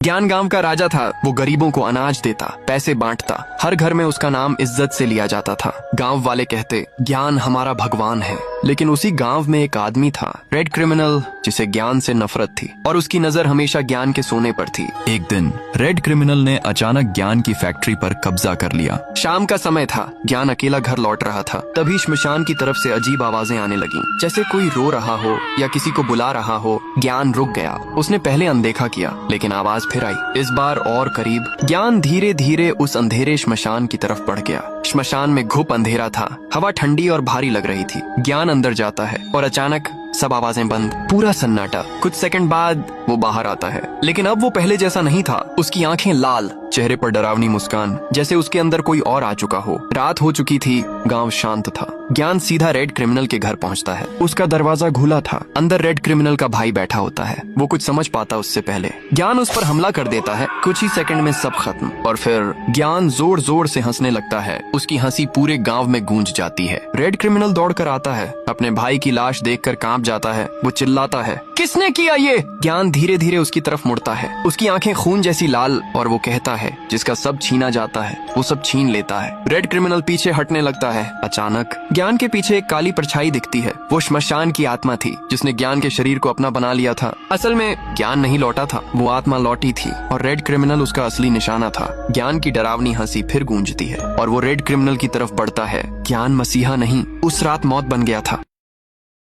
ज्ञान गांव का राजा था। वो गरीबों को अनाज देता, पैसे बांटता। हर घर में उसका नाम इज्जत से लिया जाता था। गांव वाले कहते, ज्ञान हमारा भगवान है। लेकिन उसी गांव में एक आदमी था, रेड क्रिमिनल, जिसे ज्ञान से नफरत थी और उसकी नजर हमेशा ज्ञान के सोने पर थी। एक दिन रेड क्रिमिनल ने अचानक ज्ञान की फैक्ट्री पर कब्जा कर लिया। शाम का समय था। ज्ञान अकेला घर लौट रहा था। तभी श्मशान की तरफ से अजीब आवाजें आने लगीं, जैसे कोई रो रहा हो या किसी को बुला रहा हो। ज्ञान रुक गया। उसने पहले अनदेखा किया, लेकिन आवाज फिर आई, इस बार और करीब। ज्ञान धीरे धीरे उस अंधेरे श्मशान की तरफ बढ़ गया। श्मशान में घुप अंधेरा था। हवा ठंडी और भारी लग रही थी। ज्ञान अंदर जाता है और अचानक सब आवाजें बंद, पूरा सन्नाटा। कुछ सेकंड बाद वो बाहर आता है, लेकिन अब वो पहले जैसा नहीं था। उसकी आंखें लाल, चेहरे पर डरावनी मुस्कान, जैसे उसके अंदर कोई और आ चुका हो। रात हो चुकी थी, गांव शांत था। ज्ञान सीधा रेड क्रिमिनल के घर पहुंचता है। उसका दरवाजा खुला था। अंदर रेड क्रिमिनल का भाई बैठा होता है। वो कुछ समझ पाता उससे पहले। ज्ञान उस पर हमला कर देता है। कुछ ही सेकंड में सब खत्म। और फिर ज्ञान जोर जोर से हंसने लगता है। उसकी हंसी पूरे गांव में गूंज जाती है। रेड क्रिमिनल दौड़कर आता है। अपने भाई की लाश देखकर कांप जाता है। वो चिल्लाता है, किसने किया ये? ज्ञान धीरे धीरे उसकी तरफ मुड़ता है। उसकी आंखें खून जैसी लाल, और वो कहता है, जिसका सब छीना जाता है वो सब छीन लेता है। रेड क्रिमिनल पीछे हटने लगता है। अचानक ज्ञान के पीछे एक काली परछाई दिखती है। वो श्मशान की आत्मा थी, जिसने ज्ञान के शरीर को अपना बना लिया था। असल में ज्ञान नहीं लौटा था, वो आत्मा लौटी थी और रेड क्रिमिनल उसका असली निशाना था। ज्ञान की डरावनी हंसी फिर गूंजती है और वो रेड क्रिमिनल की तरफ बढ़ता है। ज्ञान मसीहा नहीं, उस रात मौत बन गया था।